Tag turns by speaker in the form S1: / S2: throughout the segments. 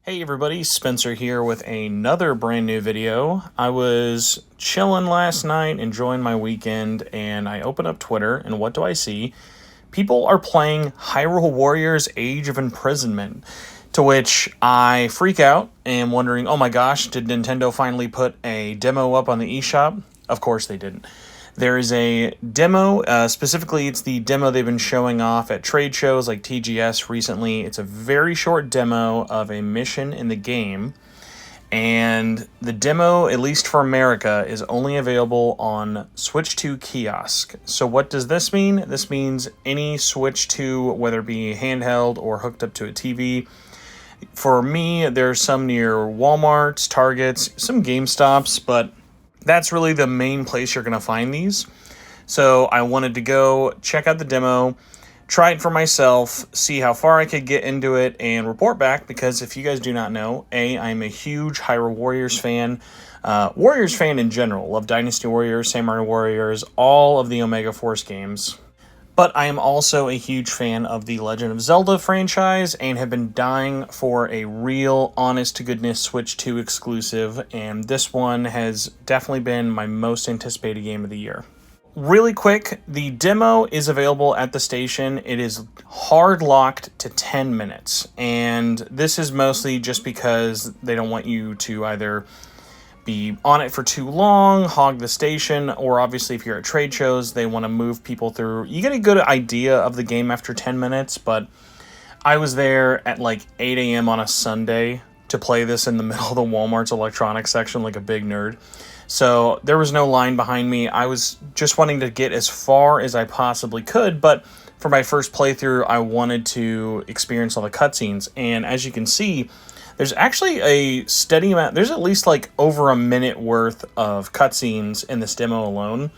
S1: Hey everybody, Spencer here with another brand new video. I was chilling last night, enjoying my weekend, and I open up Twitter, and what do I see? People are playing Hyrule Warriors Age of Imprisonment, to which I freak out and wondering, oh my gosh, did Nintendo finally put a demo up on the eShop? Of course they didn't. There is a demo, specifically it's the demo they've been showing off at trade shows like TGS recently. It's a very short demo of a mission in the game, and the demo, at least for America, is only available on Switch 2 kiosk. So what does this mean? This means any Switch 2, whether it be handheld or hooked up to a TV. For me, there's some near Walmarts, Targets, some GameStops, but that's really the main place you're going to find these. So I wanted to go check out the demo, try it for myself, see how far I could get into it, and report back, because if you guys do not know, I'm a huge Hyrule Warriors fan. Warriors fan in general. Love Dynasty Warriors, Samurai Warriors, all of the Omega Force games. But I am also a huge fan of the Legend of Zelda franchise and have been dying for a real, honest-to-goodness Switch 2 exclusive, and this one has definitely been my most anticipated game of the year. Really quick, the demo is available at the station. It is hard-locked to 10 minutes, and this is mostly just because they don't want you to either be on it for too long, hog the station, or obviously if you're at trade shows, they want to move people through. You get a good idea of the game after 10 minutes, but I was there at like 8 a.m. on a Sunday to play this in the middle of the Walmart's electronics section like a big nerd. So there was no line behind me. I was just wanting to get as far as I possibly could, but for my first playthrough, I wanted to experience all the cutscenes. And as you can see, there's actually a steady amount. There's at least like over a minute worth of cutscenes in this demo alone,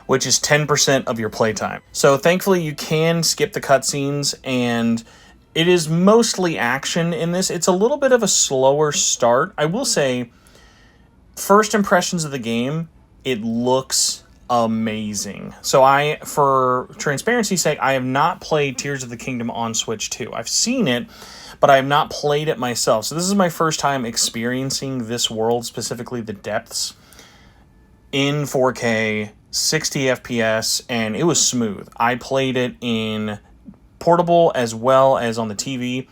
S1: which is 10% of your playtime. So thankfully you can skip the cutscenes, and it is mostly action in this. It's a little bit of a slower start. I will say, first impressions of the game, it looks amazing. So for transparency's sake, I have not played Tears of the Kingdom on Switch 2. I've seen it, but I have not played it myself. So this is my first time experiencing this world, specifically the depths, in 4K, 60 FPS, and it was smooth. I played it in portable as well as on the TV.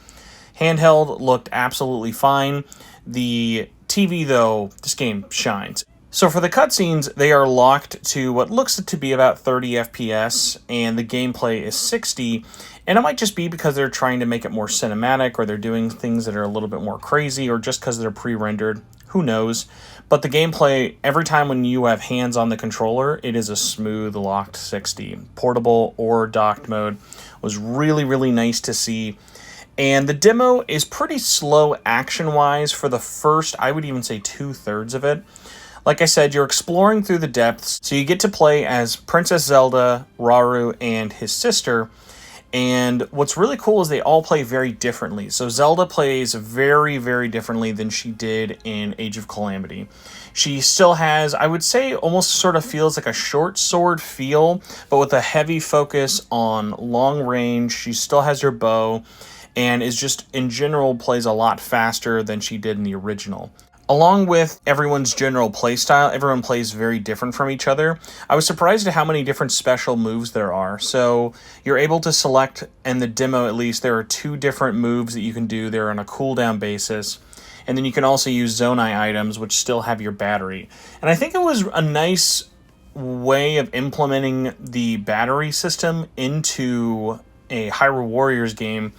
S1: Handheld looked absolutely fine. The TV, though, this game shines. So for the cutscenes, they are locked to what looks to be about 30 FPS, and the gameplay is 60, and it might just be because they're trying to make it more cinematic, or they're doing things that are a little bit more crazy, or just because they're pre-rendered. Who knows? But the gameplay, every time when you have hands on the controller, it is a smooth locked 60. Portable or docked mode was really, really nice to see. And the demo is pretty slow action-wise for the first, I would even say 2/3 of it. Like I said, you're exploring through the depths, so you get to play as Princess Zelda, Rauru, and his sister. And what's really cool is they all play very differently. So Zelda plays very, very differently than she did in Age of Calamity. She still has, I would say, almost sort of feels like a short sword feel, but with a heavy focus on long range. She still has her bow, and is just, in general, plays a lot faster than she did in the original. Along with everyone's general playstyle, everyone plays very different from each other. I was surprised at how many different special moves there are. So you're able to select, in the demo at least, there are 2 different moves that you can do. They're on a cooldown basis. And then you can also use Zonai items, which still have your battery. And I think it was a nice way of implementing the battery system into a Hyrule Warriors game,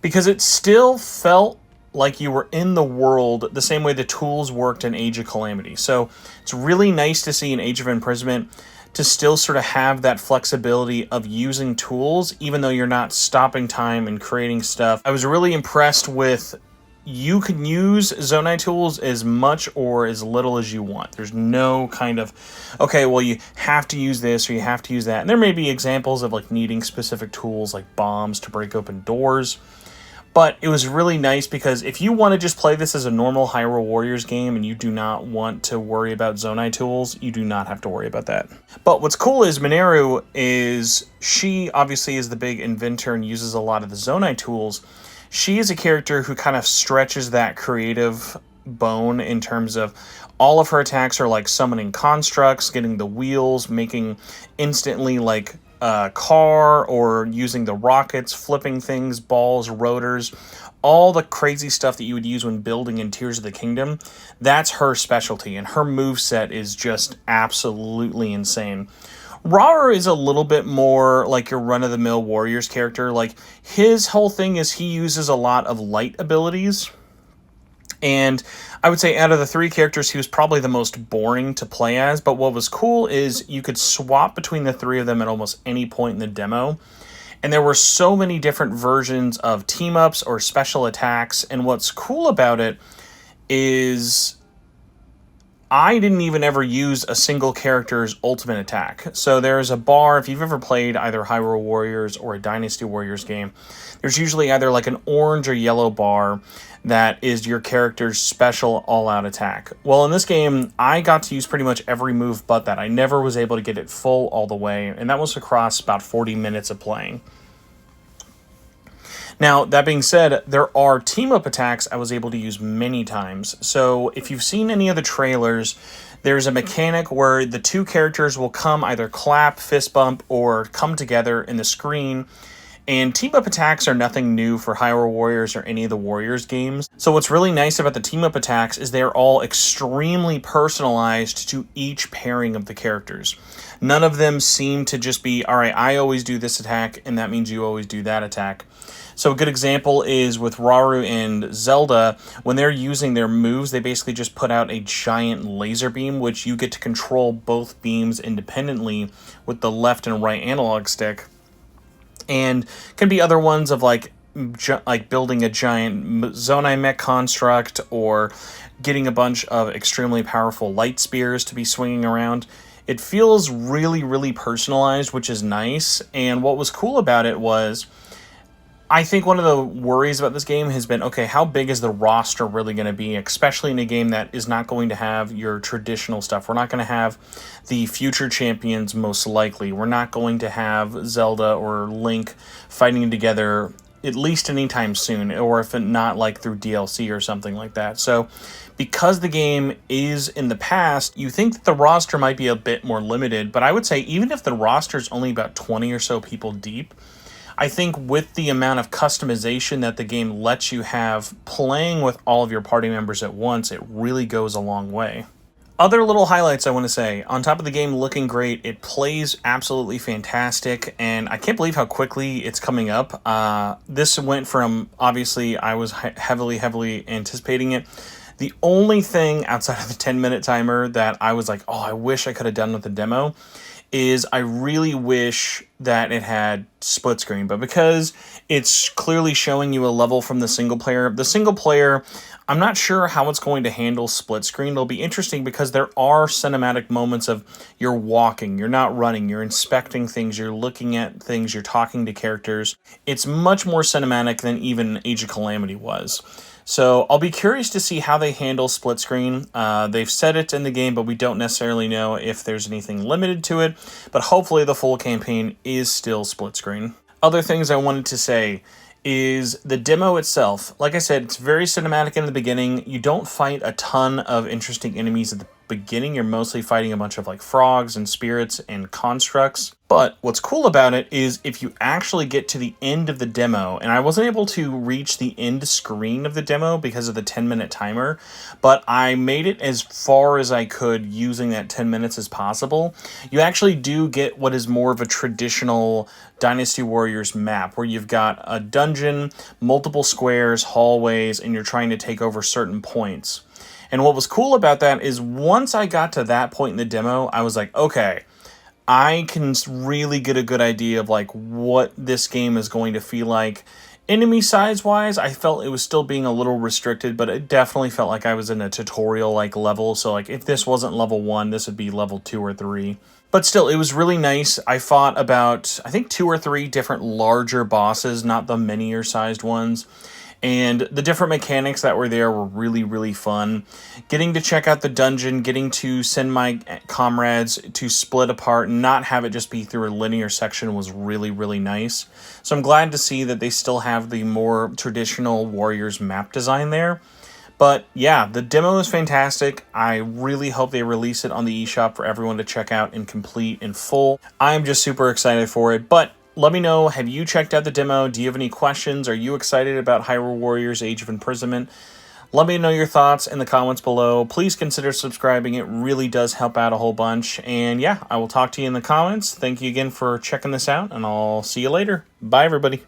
S1: because it still felt like you were in the world the same way the tools worked in Age of Calamity. So it's really nice to see in Age of Imprisonment to still sort of have that flexibility of using tools, even though you're not stopping time and creating stuff. I was really impressed with, you can use Zonai tools as much or as little as you want. There's no kind of, okay, well, you have to use this or you have to use that. And there may be examples of like needing specific tools like bombs to break open doors. But it was really nice because if you want to just play this as a normal Hyrule Warriors game and you do not want to worry about Zonai tools, you do not have to worry about that. But what's cool is she obviously is the big inventor and uses a lot of the Zonai tools. she is a character who kind of stretches that creative bone in terms of all of her attacks are like summoning constructs, getting the wheels, making instantly like a car, or using the rockets, flipping things, balls, rotors, all the crazy stuff that you would use when building in Tears of the Kingdom. That's her specialty, and her moveset is just absolutely insane. Rauru is a little bit more like your run-of-the-mill Warriors character. Like, his whole thing is he uses a lot of light abilities, and I would say out of the three characters, he was probably the most boring to play as. But what was cool is you could swap between the three of them at almost any point in the demo. And there were so many different versions of team-ups or special attacks. And what's cool about it is I didn't even ever use a single character's ultimate attack. So there's a bar, if you've ever played either Hyrule Warriors or a Dynasty Warriors game, there's usually either like an orange or yellow bar that is your character's special all-out attack. Well, in this game, I got to use pretty much every move but that. I never was able to get it full all the way, and that was across about 40 minutes of playing. Now, that being said, there are team-up attacks I was able to use many times. So if you've seen any of the trailers, there's a mechanic where the two characters will come either clap, fist bump, or come together in the screen. And team-up attacks are nothing new for Hyrule Warriors or any of the Warriors games. So what's really nice about the team-up attacks is they're all extremely personalized to each pairing of the characters. None of them seem to just be, all right, I always do this attack, and that means you always do that attack. So a good example is with Rauru and Zelda. When they're using their moves, they basically just put out a giant laser beam, which you get to control both beams independently with the left and right analog stick. And can be other ones of like building a giant Zonai mech construct, or getting a bunch of extremely powerful light spears to be swinging around. It feels really, really personalized, which is nice. And what was cool about it was, I think one of the worries about this game has been, okay, how big is the roster really going to be, especially in a game that is not going to have your traditional stuff. We're not going to have the future champions, most likely. We're not going to have Zelda or Link fighting together, at least anytime soon, or if not, like through DLC or something like that. So because the game is in the past, you think that the roster might be a bit more limited, but I would say even if the roster is only about 20 or so people deep, I think with the amount of customization that the game lets you have playing with all of your party members at once, it really goes a long way. Other little highlights I want to say. On top of the game looking great, it plays absolutely fantastic, and I can't believe how quickly it's coming up. This went from, obviously, I was heavily anticipating it. The only thing outside of the 10-minute timer that I was like, oh, I wish I could have done with the demo, is I really wish that it had split screen. But because it's clearly showing you a level from the single player, I'm not sure how it's going to handle split screen. It'll be interesting because there are cinematic moments of you're walking, you're not running, you're inspecting things, you're looking at things, you're talking to characters. It's much more cinematic than even Age of Calamity was. So I'll be curious to see how they handle split screen. They've said it in the game, but we don't necessarily know if there's anything limited to it. But hopefully the full campaign is still split screen. Other things I wanted to say is the demo itself. Like I said, it's very cinematic in the beginning. You don't fight a ton of interesting enemies at the beginning. You're mostly fighting a bunch of like frogs and spirits and constructs. But what's cool about it is if you actually get to the end of the demo, and I wasn't able to reach the end screen of the demo because of the 10-minute timer, but I made it as far as I could using that 10 minutes as possible. You actually do get what is more of a traditional Dynasty Warriors map, where you've got a dungeon, multiple squares, hallways, and you're trying to take over certain points. And what was cool about that is once I got to that point in the demo, I was like, okay, I can really get a good idea of like what this game is going to feel like. Enemy size wise, I felt it was still being a little restricted, but it definitely felt like I was in a tutorial like level. So like if this wasn't level 1, this would be level 2 or 3. But still, it was really nice. I fought about, I think, 2 or 3 different larger bosses, not the minier sized ones. And the different mechanics that were there were really, really fun. Getting to check out the dungeon, getting to send my comrades to split apart and not have it just be through a linear section was really, really nice. So I'm glad to see that they still have the more traditional Warriors map design there. But yeah, the demo is fantastic. I really hope they release it on the eShop for everyone to check out and complete in full. I'm just super excited for it. But let me know, have you checked out the demo? Do you have any questions? Are you excited about Hyrule Warriors Age of Imprisonment? Let me know your thoughts in the comments below. Please consider subscribing. It really does help out a whole bunch. And yeah, I will talk to you in the comments. Thank you again for checking this out, and I'll see you later. Bye, everybody.